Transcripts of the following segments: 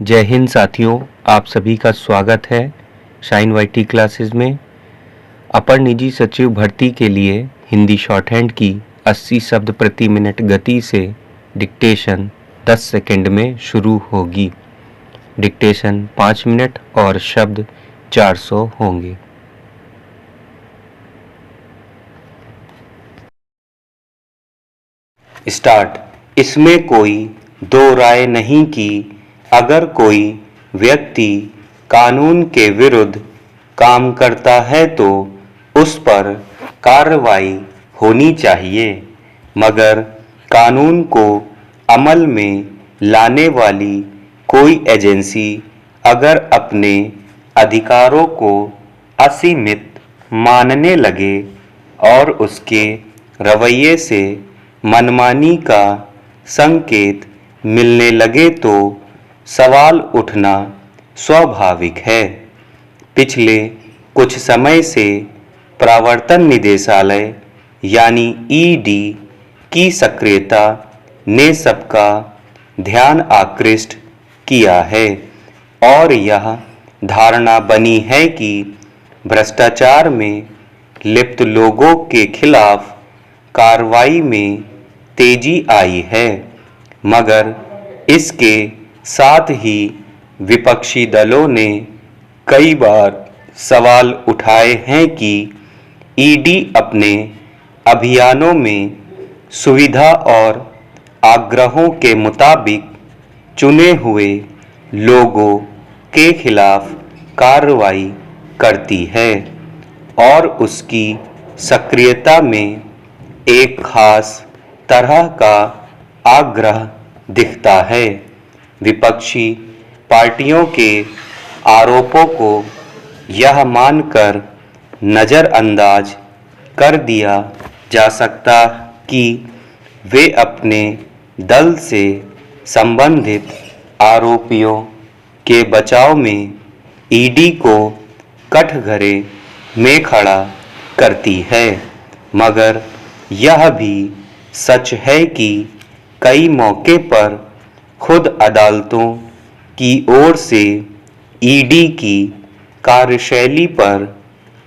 जय हिंद साथियों, आप सभी का स्वागत है शाइन वाईटी क्लासेस में। अपर निजी सचिव भर्ती के लिए हिंदी शॉर्ट हैंड की 80 शब्द प्रति मिनट गति से डिक्टेशन 10 सेकंड में शुरू होगी। डिक्टेशन 5 मिनट और शब्द 400 होंगे। स्टार्ट। इसमें कोई दो राय नहीं कि अगर कोई व्यक्ति कानून के विरुद्ध काम करता है तो उस पर कार्रवाई होनी चाहिए, मगर कानून को अमल में लाने वाली कोई एजेंसी अगर अपने अधिकारों को असीमित मानने लगे और उसके रवैये से मनमानी का संकेत मिलने लगे तो सवाल उठना स्वाभाविक है। पिछले कुछ समय से प्रवर्तन निदेशालय यानी ईडी की सक्रियता ने सबका ध्यान आकृष्ट किया है और यह धारणा बनी है कि भ्रष्टाचार में लिप्त लोगों के खिलाफ कार्रवाई में तेजी आई है, मगर इसके साथ ही विपक्षी दलों ने कई बार सवाल उठाए हैं कि ईडी अपने अभियानों में सुविधा और आग्रहों के मुताबिक चुने हुए लोगों के खिलाफ कार्रवाई करती है और उसकी सक्रियता में एक खास तरह का आग्रह दिखता है। विपक्षी पार्टियों के आरोपों को यह मानकर नज़रअंदाज कर दिया जा सकता कि वे अपने दल से संबंधित आरोपियों के बचाव में ईडी को कठघरे में खड़ा करती है, मगर यह भी सच है कि कई मौके पर खुद अदालतों की ओर से ईडी की कार्यशैली पर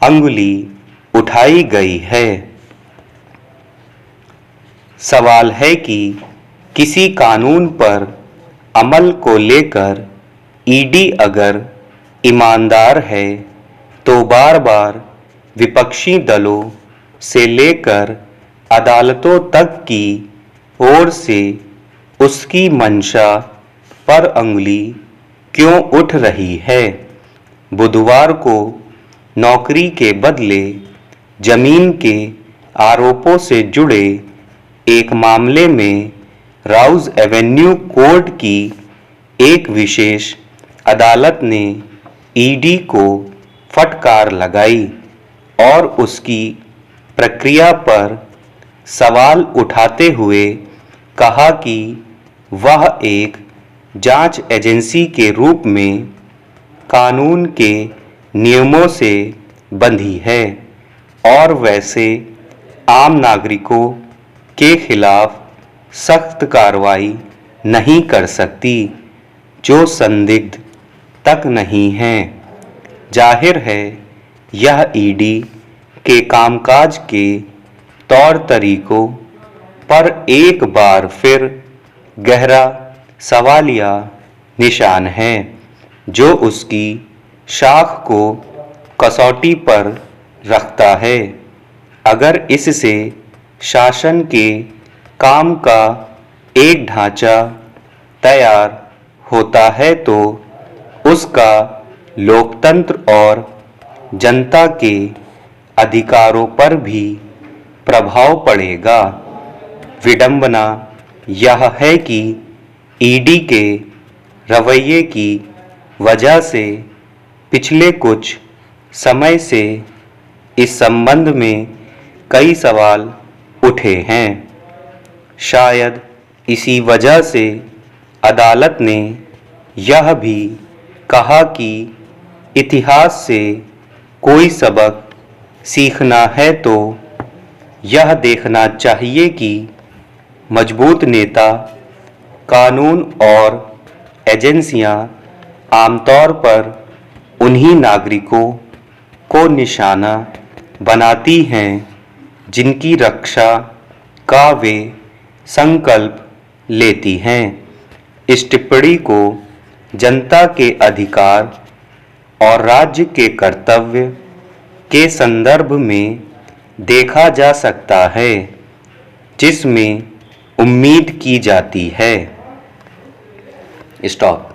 अंगुली उठाई गई है। सवाल है कि किसी कानून पर अमल को लेकर ईडी अगर ईमानदार है तो बार बार विपक्षी दलों से लेकर अदालतों तक की ओर से उसकी मंशा पर अंगुली क्यों उठ रही है। बुधवार को नौकरी के बदले जमीन के आरोपों से जुड़े एक मामले में राउज एवेन्यू कोर्ट की एक विशेष अदालत ने ईडी को फटकार लगाई और उसकी प्रक्रिया पर सवाल उठाते हुए कहा कि वह एक जांच एजेंसी के रूप में कानून के नियमों से बंधी है और वैसे आम नागरिकों के खिलाफ सख्त कार्रवाई नहीं कर सकती जो संदिग्ध तक नहीं हैं। जाहिर है यह ईडी के कामकाज के तौर तरीकों पर एक बार फिर गहरा सवालिया निशान है जो उसकी शाख को कसौटी पर रखता है। अगर इससे शासन के काम का एक ढांचा तैयार होता है तो उसका लोकतंत्र और जनता के अधिकारों पर भी प्रभाव पड़ेगा। विडंबना यह है कि ईडी के रवैये की वजह से पिछले कुछ समय से इस संबंध में कई सवाल उठे हैं। शायद इसी वजह से अदालत ने यह भी कहा कि इतिहास से कोई सबक सीखना है तो यह देखना चाहिए कि मजबूत नेता, कानून और एजेंसियां आमतौर पर उन्हीं नागरिकों को निशाना बनाती हैं जिनकी रक्षा का वे संकल्प लेती हैं। इस टिप्पणी को जनता के अधिकार और राज्य के कर्तव्य के संदर्भ में देखा जा सकता है, जिसमें उम्मीद की जाती है। स्टॉप।